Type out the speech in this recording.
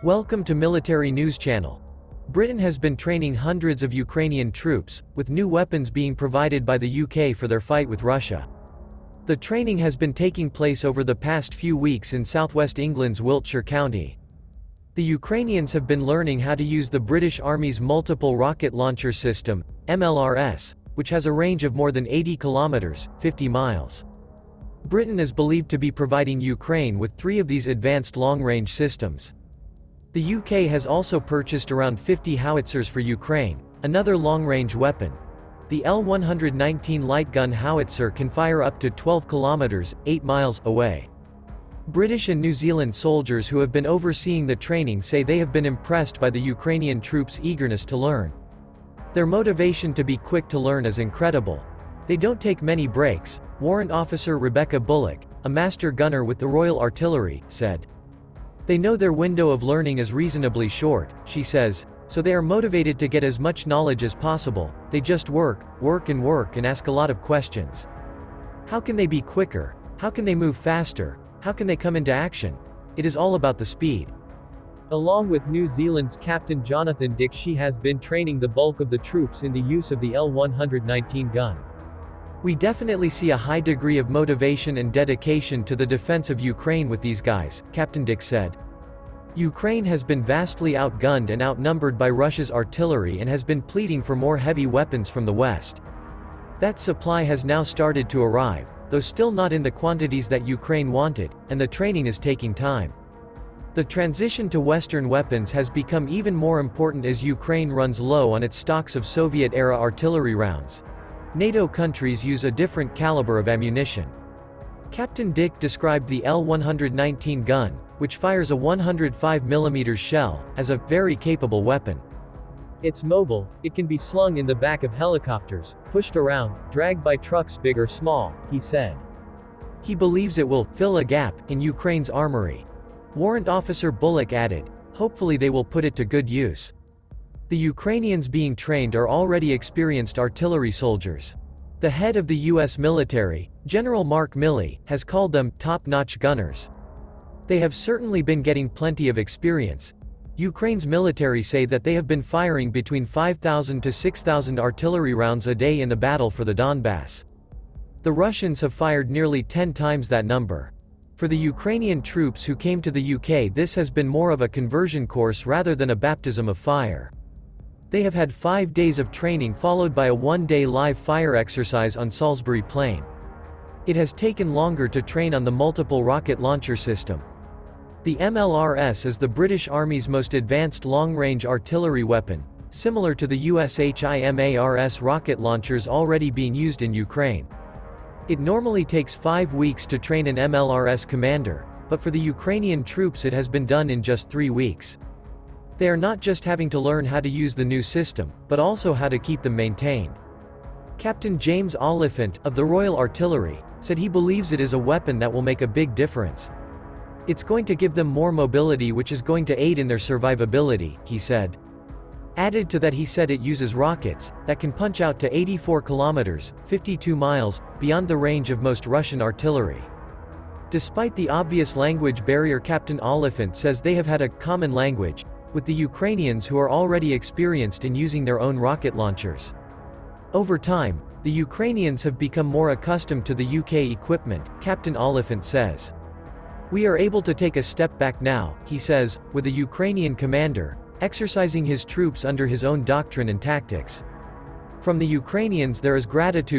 Welcome to Military News Channel. Britain has been training hundreds of Ukrainian troops, with new weapons being provided by the UK for their fight with Russia. The training has been taking place over the past few weeks in southwest England's Wiltshire County. The Ukrainians have been learning how to use the British Army's Multiple Rocket Launcher System, MLRS, which has a range of more than 80 kilometers, 50 miles. Britain is believed to be providing Ukraine with 3 of these advanced long-range systems. The UK has also purchased around 50 howitzers for Ukraine, another long-range weapon. The L-119 light gun howitzer can fire up to 12 kilometers, 8 miles, away. British and New Zealand soldiers who have been overseeing the training say they have been impressed by the Ukrainian troops' eagerness to learn. Their motivation to be quick to learn is incredible. They don't take many breaks, Warrant Officer Rebecca Bullock, a master gunner with the Royal Artillery, said. They know their window of learning is reasonably short, she says, so they are motivated to get as much knowledge as possible. They just work and ask a lot of questions. How can they be quicker? How can they move faster? How can they come into action? It is all about the speed. Along with New Zealand's Captain Jonathan Dick, she has been training the bulk of the troops in the use of the L-119 gun. We definitely see a high degree of motivation and dedication to the defense of Ukraine with these guys, Captain Dick said. Ukraine has been vastly outgunned and outnumbered by Russia's artillery and has been pleading for more heavy weapons from the West. That supply has now started to arrive, though still not in the quantities that Ukraine wanted, and the training is taking time. The transition to Western weapons has become even more important as Ukraine runs low on its stocks of Soviet-era artillery rounds. NATO countries use a different caliber of ammunition. Captain Dick described the L-119 gun, which fires a 105mm shell, as a very capable weapon. It's mobile, it can be slung in the back of helicopters, pushed around, dragged by trucks big or small, he said. He believes it will fill a gap in Ukraine's armory. Warrant Officer Bullock added, hopefully they will put it to good use. The Ukrainians being trained are already experienced artillery soldiers. The head of the U.S. military, General Mark Milley, has called them top-notch gunners. They have certainly been getting plenty of experience. Ukraine's military say that they have been firing between 5,000 to 6,000 artillery rounds a day in the battle for the Donbass. The Russians have fired nearly 10 times that number. For the Ukrainian troops who came to the UK, this has been more of a conversion course rather than a baptism of fire. They have had 5 days of training followed by a 1-day live fire exercise on Salisbury Plain. It has taken longer to train on the multiple rocket launcher system. The MLRS is the British Army's most advanced long-range artillery weapon, similar to the US HIMARS rocket launchers already being used in Ukraine. It normally takes 5 weeks to train an MLRS commander, but for the Ukrainian troops it has been done in just 3 weeks. They are not just having to learn how to use the new system, but also how to keep them maintained. Captain James Oliphant, of the Royal Artillery, said he believes it is a weapon that will make a big difference. It's going to give them more mobility, which is going to aid in their survivability, he said. Added to that, he said it uses rockets that can punch out to 84 kilometers, 52 miles, beyond the range of most Russian artillery. Despite the obvious language barrier, Captain Oliphant says they have had a common language with the Ukrainians, who are already experienced in using their own rocket launchers. Over time, the Ukrainians have become more accustomed to the UK equipment, Captain Oliphant says. We are able to take a step back now, he says, with a Ukrainian commander exercising his troops under his own doctrine and tactics. From the Ukrainians there is gratitude